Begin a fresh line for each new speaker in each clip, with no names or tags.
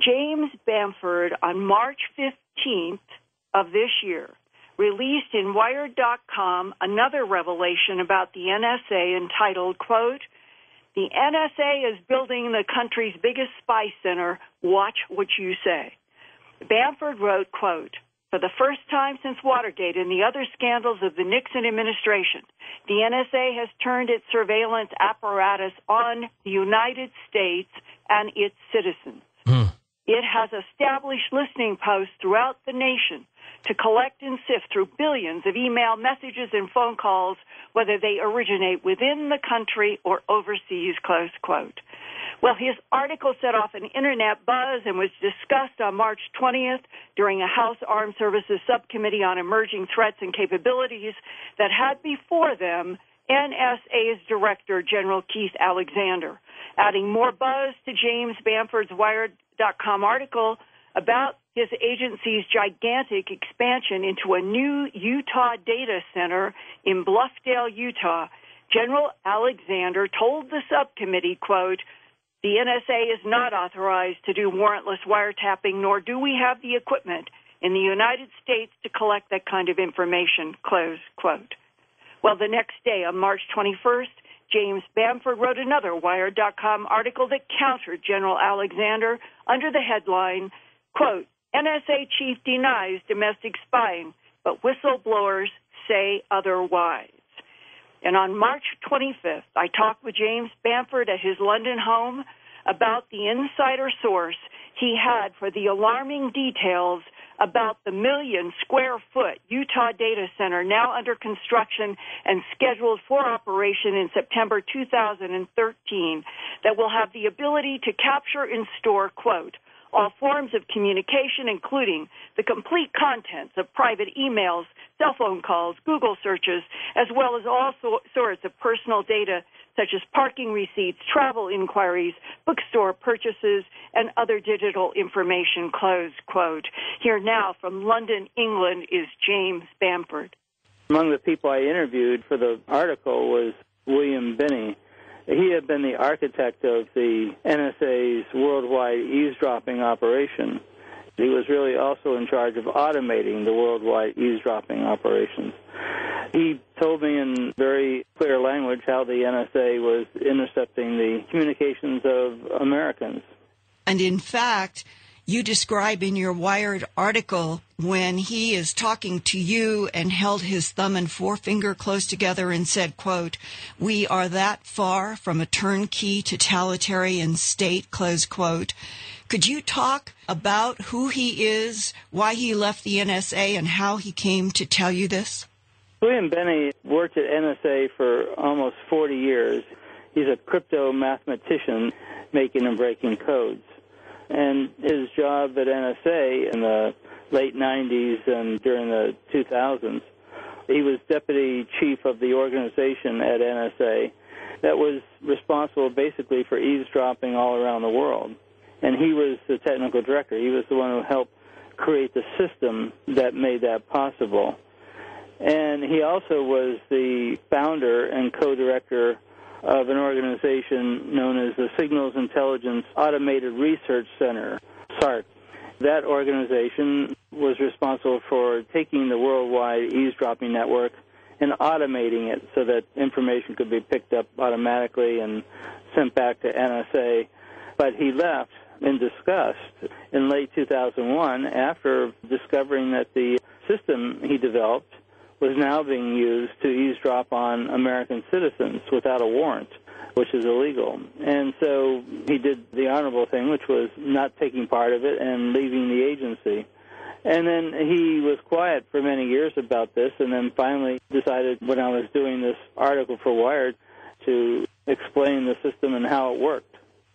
James Bamford, on March 15th of this year, released in Wired.com another revelation about the NSA entitled, quote, "The NSA is building the country's biggest spy center. Watch what you say." Bamford wrote, quote, "For the first time since Watergate and the other scandals of the Nixon administration, the NSA has turned its surveillance apparatus on the United States and its citizens. It has established listening posts throughout the nation to collect and sift through billions of email messages and phone calls, whether they originate within the country or overseas," close quote. Well, his article set off an internet buzz and was discussed on March 20th during a House Armed Services Subcommittee on Emerging Threats and Capabilities that had before them NSA's Director, General Keith Alexander, adding more buzz to James Bamford's Wired.com article about his agency's gigantic expansion into a new Utah data center in Bluffdale, Utah. General Alexander told the subcommittee, quote, "The NSA is not authorized to do warrantless wiretapping, nor do we have the equipment in the United States to collect that kind of information," close quote. Well, the next day, on March 21st, James Bamford wrote another Wired.com article that countered General Alexander under the headline, quote, "NSA chief denies domestic spying, but whistleblowers say otherwise." And on March 25th, I talked with James Bamford at his London home about the insider source he had for the alarming details about the 1,000,000-square-foot Utah data center now under construction and scheduled for operation in September 2013 that will have the ability to capture and store, quote, "all forms of communication, including the complete contents of private emails, cell phone calls, Google searches, as well as all sorts of personal data such as parking receipts, travel inquiries, bookstore purchases, and other digital information," close quote. Here now from London, England, is James Bamford.
Among the people I interviewed for the article was William Binney. He had been the architect of the NSA's worldwide eavesdropping operation. He was really also in charge of automating the worldwide eavesdropping operations. He told me in very clear language how the NSA was intercepting the communications of Americans.
And in fact, you describe in your Wired article when he is talking to you and held his thumb and forefinger close together and said, quote, "We are that far from a turnkey totalitarian state," close quote. Could you talk about who he is, why he left the NSA, and how he came to tell you this?
William Binney worked at NSA for almost 40 years. He's a crypto mathematician making and breaking codes. And his job at NSA in the late 90s and during the 2000s, he was deputy chief of the organization at NSA that was responsible basically for eavesdropping all around the world. And he was the technical director. He was the one who helped create the system that made that possible. And he also was the founder and co-director of an organization known as the Signals Intelligence Automated Research Center, SART. That organization was responsible for taking the worldwide eavesdropping network and automating it so that information could be picked up automatically and sent back to NSA. But he left in disgust in late 2001 after discovering that the system he developed was now being used to eavesdrop on American citizens without a warrant, which is illegal. And so he did the honorable thing, which was not taking part of it and leaving the agency. And then he was quiet for many years about this, and then finally decided when I was doing this article for Wired to explain the system and how it worked.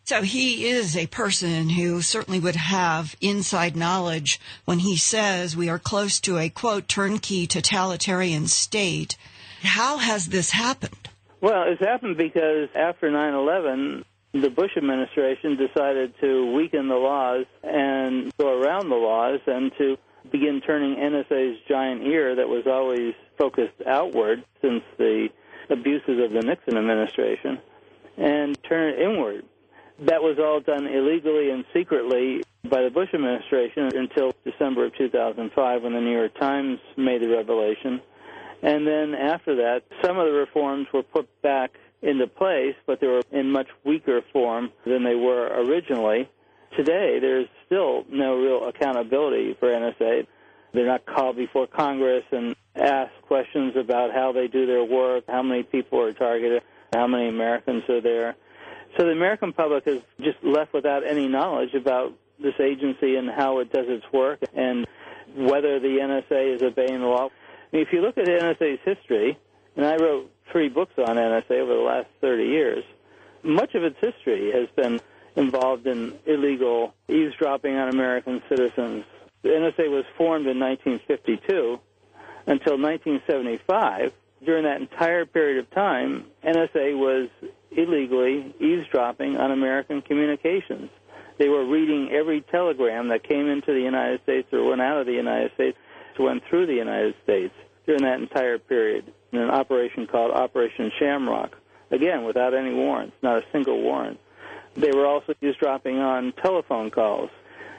So he is a person who certainly would have inside knowledge when he says we are close to a, quote, turnkey totalitarian state. How has this happened?
Well, it's happened because after 9/11, the Bush administration decided to weaken the laws and go around the laws and to begin turning NSA's giant ear that was always focused outward since the abuses of the Nixon administration and turn it inward. That was all done illegally and secretly by the Bush administration until December of 2005 when the New York Times made the revelation. And then after that, some of the reforms were put back into place, but they were in much weaker form than they were originally. Today, there's still no real accountability for NSA. They're not called before Congress and asked questions about how they do their work, how many people are targeted, how many Americans are there. So the American public is just left without any knowledge about this agency and how it does its work and whether the NSA is obeying the law. I mean, if you look at NSA's history, and I wrote 3 books on NSA over the last 30 years, much of its history has been involved in illegal eavesdropping on American citizens. The NSA was formed in 1952 until 1975. During that entire period of time, NSA was illegally eavesdropping on American communications. They were reading every telegram that came into the United States or went out of the United States, went through the United States during that entire period in an operation called Operation Shamrock. Again, without any warrants, not a single warrant. They were also eavesdropping on telephone calls,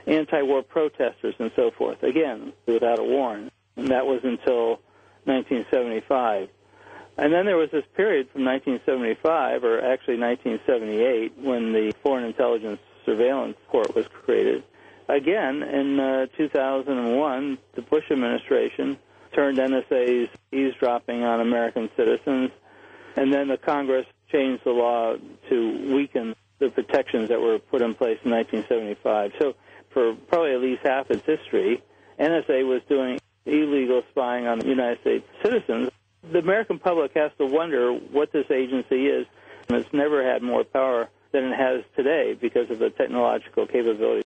anti-war protesters and so forth, again, without a warrant. And that was until 1975. And then there was this period from 1975, or actually 1978, when the Foreign Intelligence Surveillance Court was created. Again, in 2001, the Bush administration turned NSA's eavesdropping on American citizens, and then the Congress changed the law to weaken the protections that were put in place in 1975. So for probably at least half its history, NSA was doing illegal spying on United States citizens. The American public has to wonder what this agency is, and it's never had more power than it has today because of the technological capabilities.